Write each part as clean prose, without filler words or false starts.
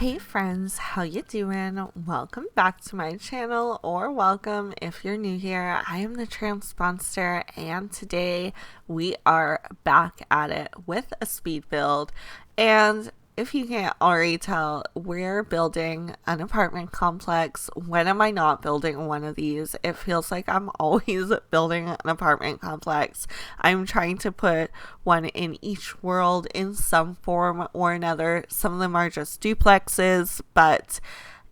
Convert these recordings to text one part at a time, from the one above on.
Hey friends, how you doing? Welcome back to my channel, or welcome if you're new here. I am the TheTranspondster, and today we are back at it with a speed build. And if you can't already tell, we're building an apartment complex. When am I not building one of these? It feels like I'm always building an apartment complex. I'm trying to put one in each world in some form or another. Some of them are just duplexes, but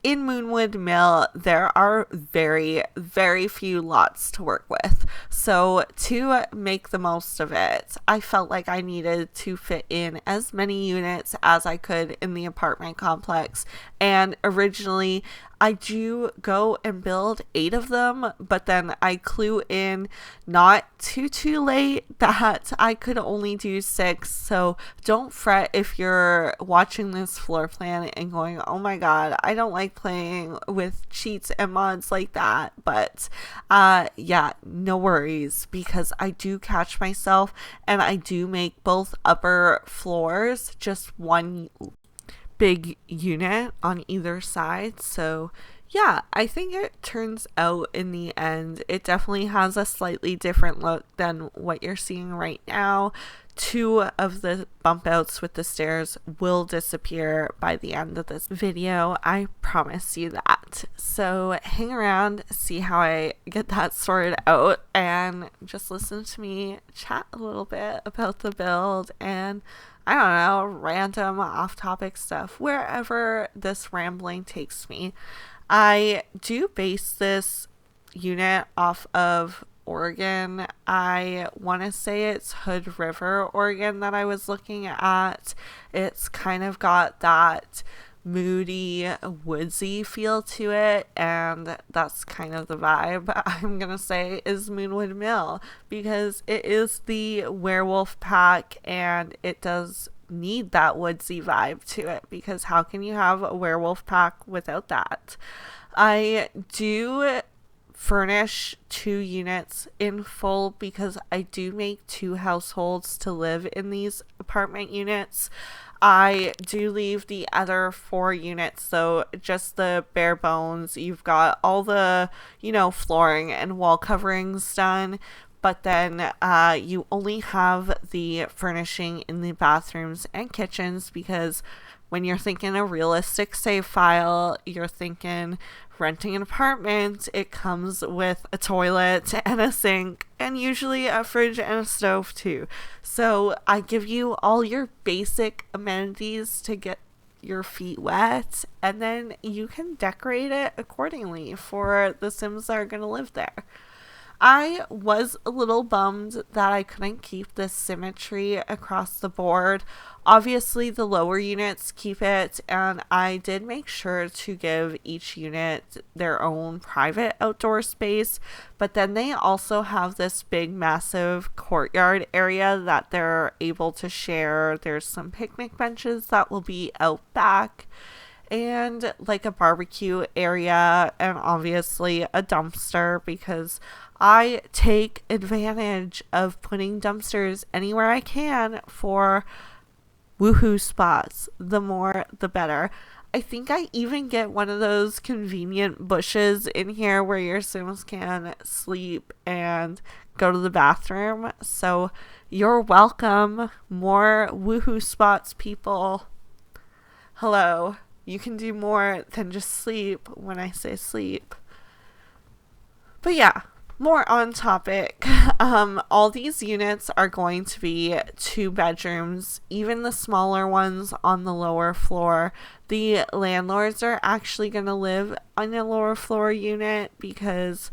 in Moonwood Mill, there are very, very few lots to work with. So to make the most of it, I felt like I needed to fit in as many units as I could in the apartment complex. And originally, I do go and build 8 of them, but then I clue in not too late that I could only do 6. So don't fret if you're watching this floor plan and going, oh my god, I don't like playing with cheats and mods like that. But yeah, no worries, because I do catch myself and I do make both upper floors just one big unit on either side. So yeah, I think it turns out in the end, it definitely has a slightly different look than what you're seeing right now. 2 of the bump outs with the stairs will disappear by the end of this video. I promise you that. So hang around, see how I get that sorted out, and just listen to me chat a little bit about the build and I don't know, random off-topic stuff, wherever this rambling takes me. I do base this unit off of Oregon. I want to say it's Hood River, Oregon that I was looking at. It's kind of got that moody, woodsy feel to it, and that's kind of the vibe I'm gonna say is Moonwood Mill, because it is the werewolf pack and it does need that woodsy vibe to it, because how can you have a werewolf pack without that? I do furnish 2 units in full because I do make 2 households to live in these apartment units. I do leave the other 4 units, so just the bare bones. You've got all the, flooring and wall coverings done, but then you only have the furnishing in the bathrooms and kitchens, because when you're thinking a realistic save file, you're thinking renting an apartment. It comes with a toilet and a sink and usually a fridge and a stove too. So I give you all your basic amenities to get your feet wet, and then you can decorate it accordingly for the Sims that are going to live there. I was a little bummed that I couldn't keep this symmetry across the board. Obviously, the lower units keep it, and I did make sure to give each unit their own private outdoor space, but then they also have this big, massive courtyard area that they're able to share. There's some picnic benches that will be out back, and like a barbecue area, and obviously a dumpster, because I take advantage of putting dumpsters anywhere I can for woohoo spots. The more, the better. I think I even get one of those convenient bushes in here where your Sims can sleep and go to the bathroom. So you're welcome. More woohoo spots, people. Hello. You can do more than just sleep when I say sleep. But yeah, more on topic. All these units are going to be 2 bedrooms, even the smaller ones on the lower floor. The landlords are actually going to live on a lower floor unit because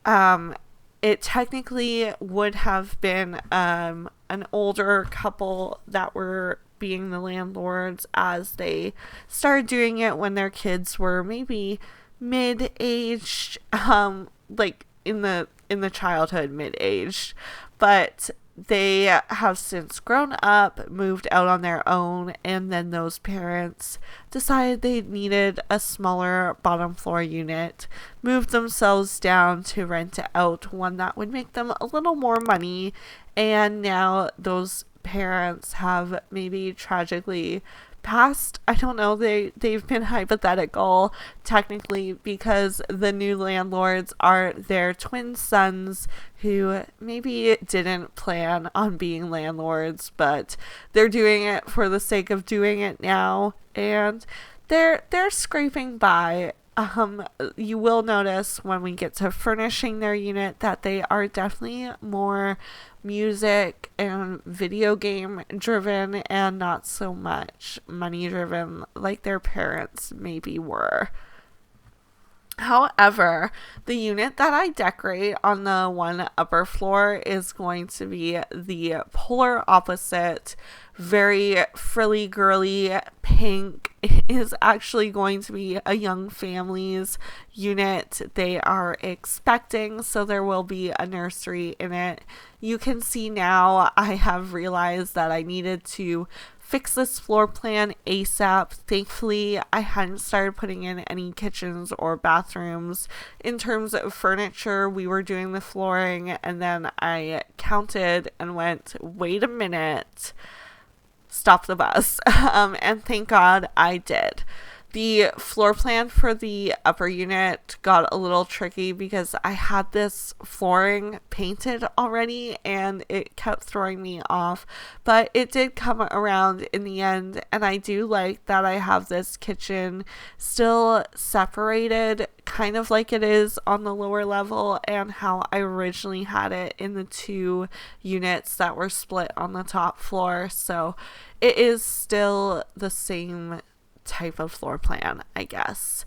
it technically would have been an older couple that were being the landlords, as they started doing it when their kids were maybe mid-aged, like in the childhood, mid-aged, but they have since grown up, moved out on their own, and then those parents decided they needed a smaller bottom floor unit, moved themselves down to rent out one that would make them a little more money, and now those parents have maybe tragically past, I don't know, they've been hypothetical technically because the new landlords are their twin sons who maybe didn't plan on being landlords, but they're doing it for the sake of doing it now, and they're scraping by. You will notice when we get to furnishing their unit that they are definitely more music and video game driven and not so much money driven like their parents maybe were. However, the unit that I decorate on the one upper floor is going to be the polar opposite, very frilly girly pink. It is actually going to be a young family's unit. They are expecting, so there will be a nursery in it. You can see now I have realized that I needed to fix this floor plan ASAP. Thankfully, I hadn't started putting in any kitchens or bathrooms. In terms of furniture, we were doing the flooring, and then I counted and went, wait a minute, stop the bus. And thank God I did. The floor plan for the upper unit got a little tricky because I had this flooring painted already and it kept throwing me off, but it did come around in the end, and I do like that I have this kitchen still separated, kind of like it is on the lower level and how I originally had it in the two units that were split on the top floor. So it is still the same type of floor plan, I guess.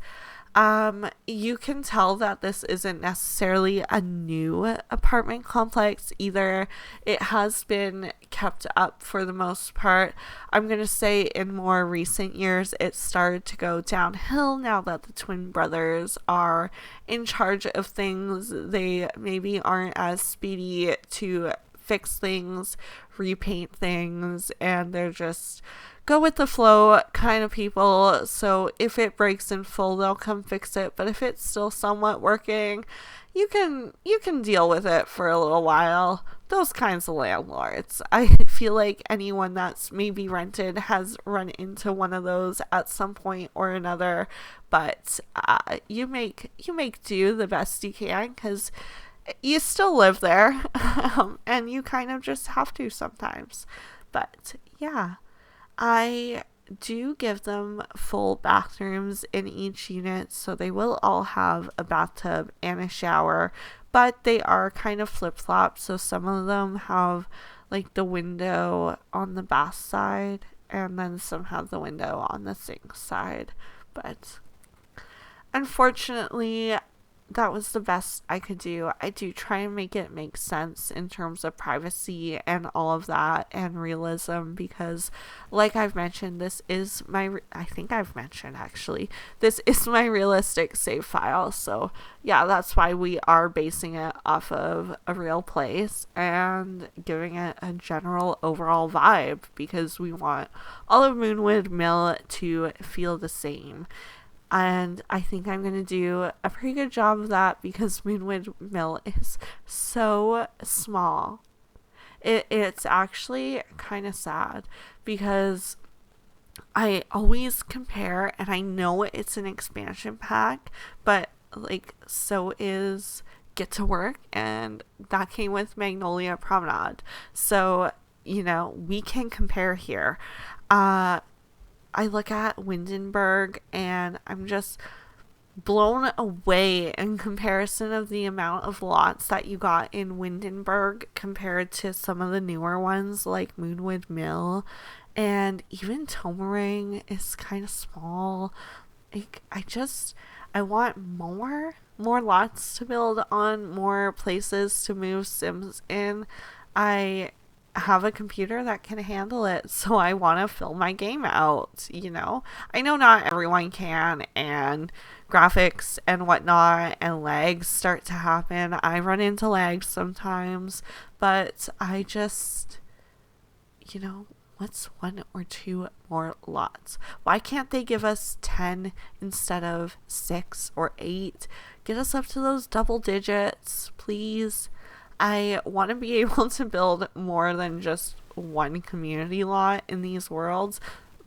You can tell that this isn't necessarily a new apartment complex either. It has been kept up for the most part. I'm going to say in more recent years it started to go downhill now that the twin brothers are in charge of things. They maybe aren't as speedy to fix things, repaint things, and they're just go with the flow kind of people. So if it breaks in full, they'll come fix it, but if it's still somewhat working, you can deal with it for a little while. Those kinds of landlords. I feel like anyone that's maybe rented has run into one of those at some point or another, but you make do the best you can because you still live there. And you kind of just have to sometimes. But yeah, I do give them full bathrooms in each unit, so they will all have a bathtub and a shower, but they are kind of flip-flopped. So some of them have like the window on the bath side, and then some have the window on the sink side. But unfortunately, that was the best I could do. I do try and make it make sense in terms of privacy and all of that and realism because, like I've mentioned, this is my realistic save file. So yeah, that's why we are basing it off of a real place and giving it a general overall vibe because we want all of Moonwood Mill to feel the same. And I think I'm going to do a pretty good job of that because Moonwood Mill is so small. It's actually kind of sad because I always compare, and I know it's an expansion pack, but like so is Get to Work, and that came with Magnolia Promenade. So, you know, we can compare here. I look at Windenburg and I'm just blown away in comparison of the amount of lots that you got in Windenburg compared to some of the newer ones like Moonwood Mill, and even Tomering is kind of small. Like, I want more lots to build on, more places to move Sims in. I have a computer that can handle it, so I want to fill my game out, you know. I know not everyone can, and graphics and whatnot and lags start to happen. I run into lags sometimes, but I just, you know, what's one or two more lots? Why can't they give us 10 instead of 6 or 8? Get us up to those double digits, please. I want to be able to build more than just one community lot in these worlds.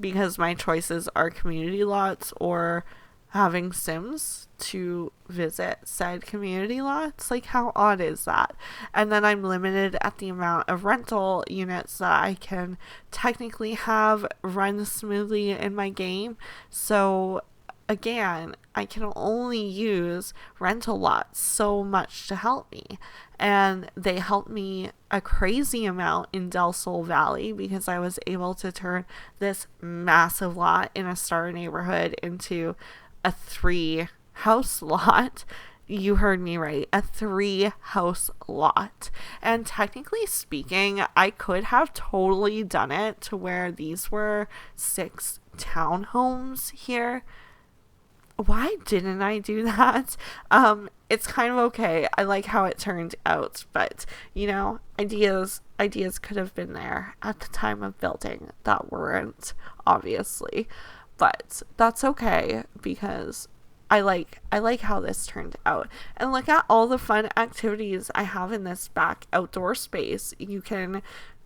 because my choices are community lots or having Sims to visit said community lots. Like, how odd is that? And then I'm limited at the amount of rental units that I can technically have run smoothly in my game. So again, I can only use rental lots so much to help me. And they helped me a crazy amount in Del Sol Valley because I was able to turn this massive lot in a starter neighborhood into a 3-house lot. You heard me right, a 3-house lot. And technically speaking, I could have totally done it to where these were 6 townhomes here. Why didn't I do that? It's kind of okay. I like how it turned out, but you know, ideas could have been there at the time of building that weren't, obviously. But that's okay because I like how this turned out. And look at all the fun activities I have in this back outdoor space. You can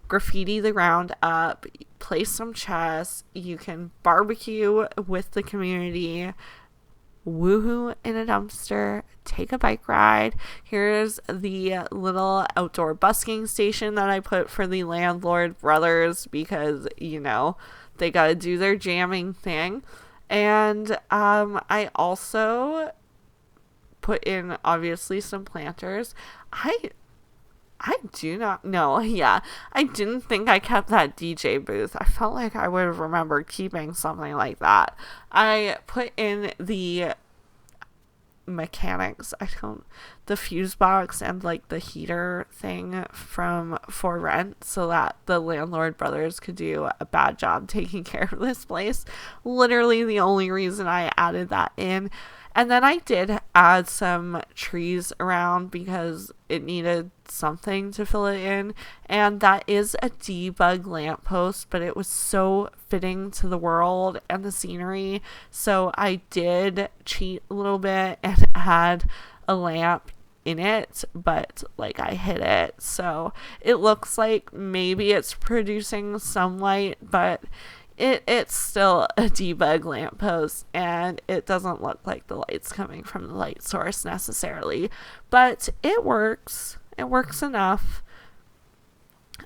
graffiti the ground up, play some chess, you can barbecue with the community, woohoo in a dumpster, take a bike ride. Here's the little outdoor busking station that I put for the landlord brothers because, you know, they gotta do their jamming thing. And I also put in obviously some planters. I do not know. Yeah, I didn't think I kept that DJ booth. I felt like I would have remembered keeping something like that. I put in the mechanics, the fuse box and like the heater thing from For Rent so that the landlord brothers could do a bad job taking care of this place. Literally the only reason I added that in. And then I did add some trees around because it needed something to fill it in. And that is a debug lamppost, but it was so fitting to the world and the scenery. So I did cheat a little bit and add a lamp in it, but like I hid it. So it looks like maybe it's producing some light, but it's still a debug lamppost, and it doesn't look like the light's coming from the light source necessarily, but it works. It works enough.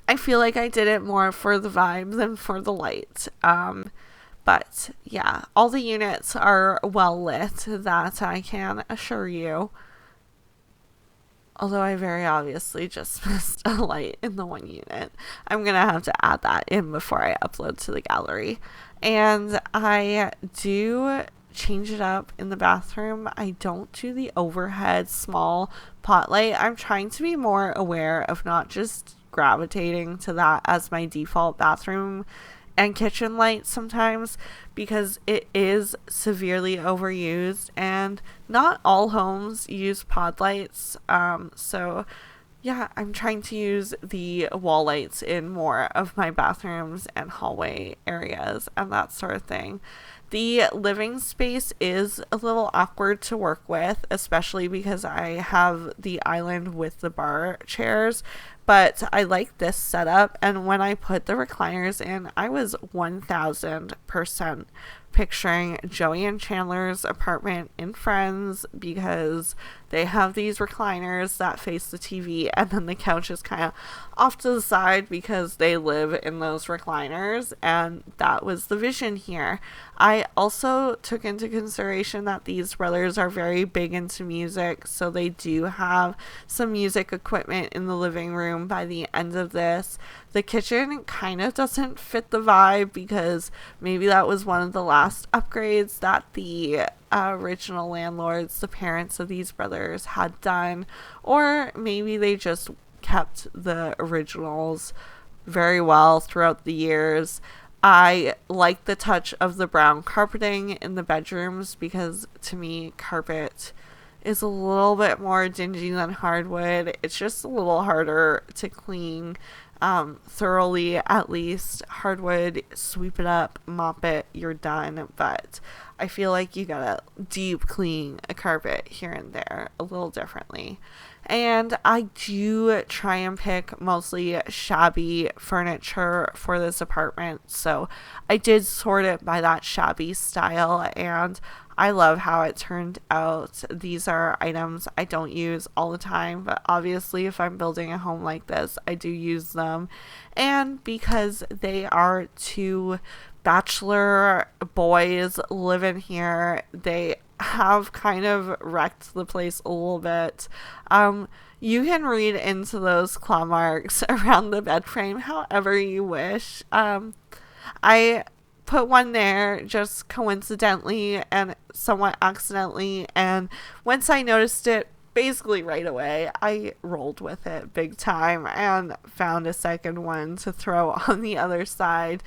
I feel like I did it more for the vibe than for the light. But yeah, all the units are well lit, that I can assure you. Although I very obviously just missed a light in the one unit. I'm going to have to add that in before I upload to the gallery. And I do change it up in the bathroom. I don't do the overhead small pot light. I'm trying to be more aware of not just gravitating to that as my default bathroom and kitchen light sometimes, because it is severely overused and not all homes use pod lights. So yeah, I'm trying to use the wall lights in more of my bathrooms and hallway areas and that sort of thing. The living space is a little awkward to work with, especially because I have the island with the bar chairs, but I like this setup. And when I put the recliners in, I was 1000% picturing Joey and Chandler's apartment in Friends, because they have these recliners that face the TV and then the couch is kind of off to the side because they live in those recliners, and that was the vision here. I also took into consideration that these brothers are very big into music, so they do have some music equipment in the living room by the end of this. The kitchen kind of doesn't fit the vibe because maybe that was one of the last upgrades that the original landlords, the parents of these brothers, had done, or maybe they just kept the originals very well throughout the years. I like the touch of the brown carpeting in the bedrooms because to me carpet is a little bit more dingy than hardwood. It's just a little harder to clean thoroughly. At least hardwood, sweep it up, mop it, you're done. But I feel like you gotta deep clean a carpet here and there a little differently. And I do try and pick mostly shabby furniture for this apartment. So I did sort it by that shabby style, and I love how it turned out. These are items I don't use all the time, but obviously if I'm building a home like this, I do use them. And because they are two bachelor boys living here, they have kind of wrecked the place a little bit. You can read into those claw marks around the bed frame however you wish. I put one there just coincidentally and somewhat accidentally, and once I noticed it, basically right away, I rolled with it big time and found a second one to throw on the other side.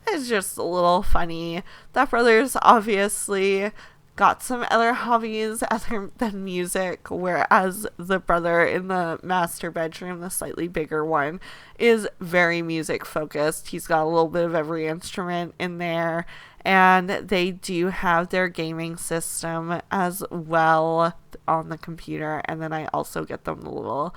It's just a little funny. That brother's obviously got some other hobbies other than music, whereas the brother in the master bedroom, the slightly bigger one, is very music focused. He's got a little bit of every instrument in there, and they do have their gaming system as well on the computer. And then I also get them the little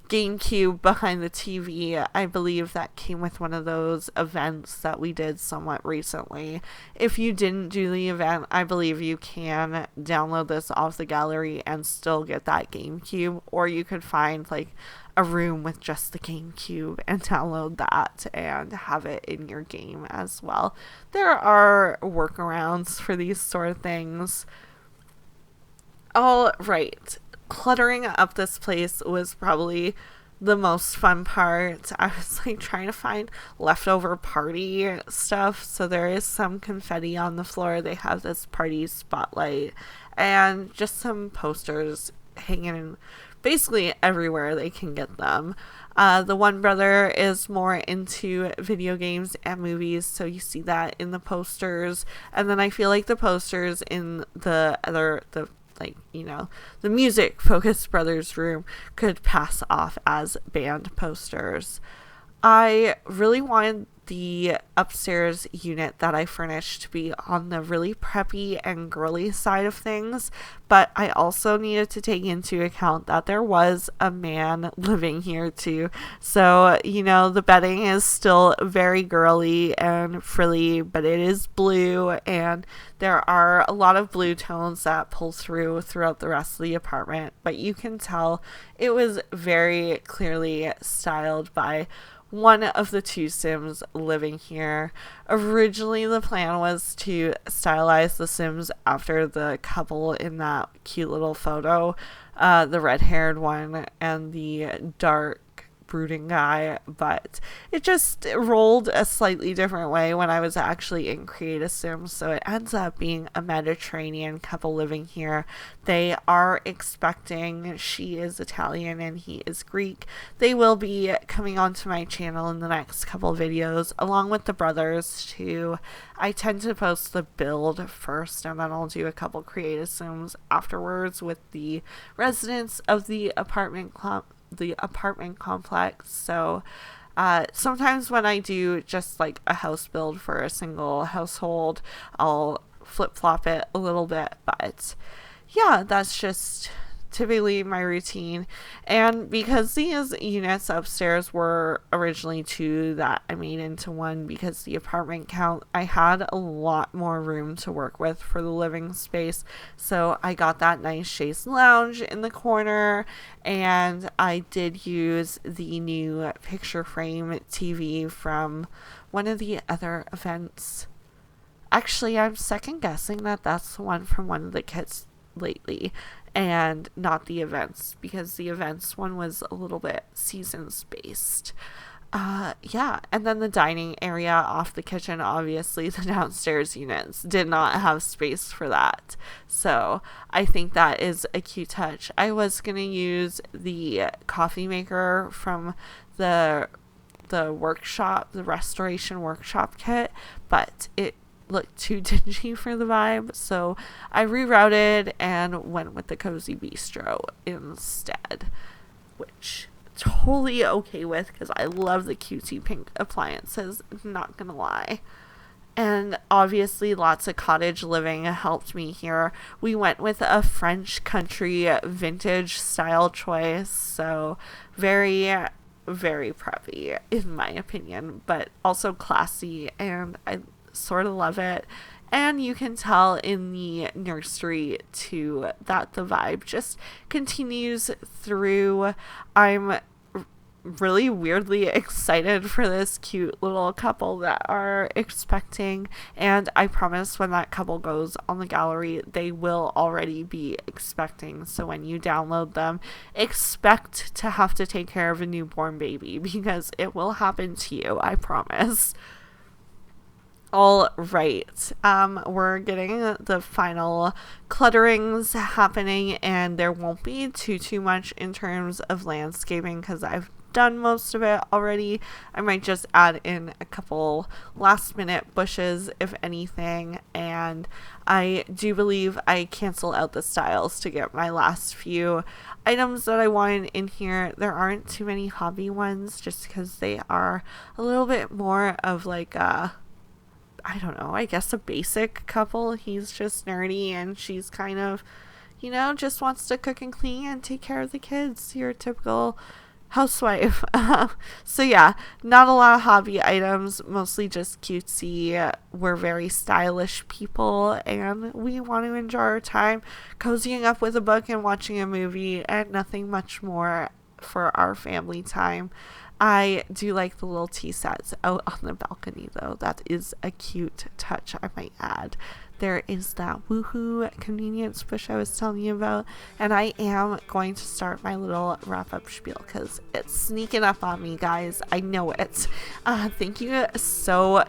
GameCube behind the TV. I believe that came with one of those events that we did somewhat recently. If you didn't do the event, I believe you can download this off the gallery and still get that GameCube, or you could find like a room with just the GameCube and download that and have it in your game as well. There are workarounds for these sort of things. All right. Cluttering up this place was probably the most fun part. I was like trying to find leftover party stuff. So there is some confetti on the floor. They have this party spotlight and just some posters hanging in basically everywhere they can get them. The one brother is more into video games and movies, so you see that in the posters. And then I feel like the posters in the music focused brothers room could pass off as band posters. I really wanted the upstairs unit that I furnished to be on the really preppy and girly side of things, but I also needed to take into account that there was a man living here too. So, the bedding is still very girly and frilly, but it is blue, and there are a lot of blue tones that pull throughout the rest of the apartment, but you can tell it was very clearly styled by one of the two Sims living here. Originally, the plan was to stylize the Sims after the couple in that cute little photo, the red-haired one and the dark brooding guy, but it just rolled a slightly different way when I was actually in Create a Sim, so it ends up being a Mediterranean couple living here. They are expecting. She is Italian and he is Greek. They will be coming onto my channel in the next couple videos, along with the brothers too. I tend to post the build first, and then I'll do a couple Create a Sims afterwards with the residents of the apartment complex. So sometimes when I do just like a house build for a single household, I'll flip-flop it a little bit, but yeah, that's just typically my routine. And because these units upstairs were originally two that I made into one because the apartment count, I had a lot more room to work with for the living space. So I got that nice chaise lounge in the corner, and I did use the new picture frame TV from one of the other events. Actually, I'm second guessing that that's the one from one of the kits lately and not the events, because the events one was a little bit seasons based. And then the dining area off the kitchen, obviously the downstairs units did not have space for that, so I think that is a cute touch. I was gonna use the coffee maker from the workshop, the restoration workshop kit, but it look too dingy for the vibe, so I rerouted and went with the Cozy Bistro instead, which totally okay with because I love the cutesy pink appliances, not gonna lie. And obviously lots of Cottage Living helped me here. We went with a French country vintage style choice, so very, very preppy in my opinion, but also classy, and I sort of love it. And you can tell in the nursery too that the vibe just continues through. I'm really weirdly excited for this cute little couple that are expecting, and I promise when that couple goes on the gallery they will already be expecting, so when you download them, expect to have to take care of a newborn baby because it will happen to you, I promise. All right, we're getting the final clutterings happening, and there won't be too much in terms of landscaping because I've done most of it already. I might just add in a couple last minute bushes if anything, and I do believe I cancel out the styles to get my last few items that I wanted in here. There aren't too many hobby ones just because they are a little bit more of like a, I don't know, I guess a basic couple. He's just nerdy and she's kind of, you know, just wants to cook and clean and take care of the kids. Your typical housewife. So yeah, not a lot of hobby items, mostly just cutesy. We're very stylish people and we want to enjoy our time cozying up with a book and watching a movie, and nothing much more for our family time. I do like the little tea sets out on the balcony though. That is a cute touch, I might add. There is that woohoo convenience bush I was telling you about, and I am going to start my little wrap-up spiel because it's sneaking up on me, guys. I know it. Thank you so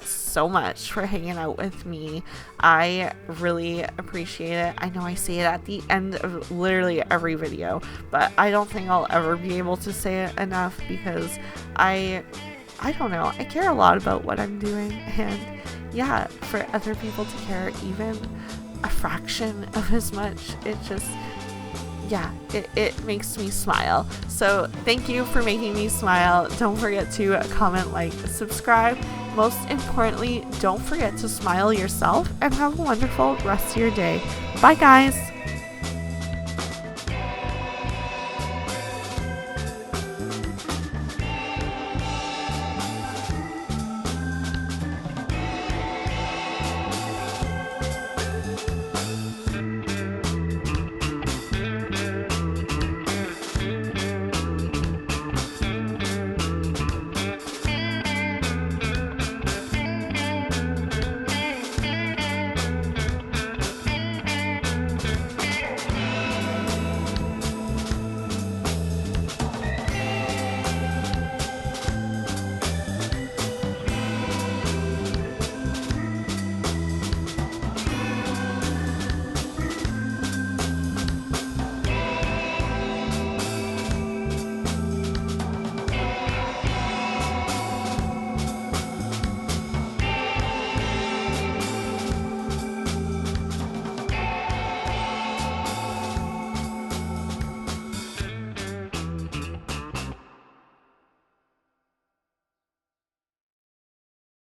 much for hanging out with me. I really appreciate it. I know I say it at the end of literally every video, but I don't think I'll ever be able to say it enough because I don't know, I care a lot about what I'm doing, and yeah, for other people to care even a fraction of as much, it just, yeah, it makes me smile. So thank you for making me smile. Don't forget to comment, like, subscribe. Most importantly, don't forget to smile yourself and have a wonderful rest of your day. Bye guys.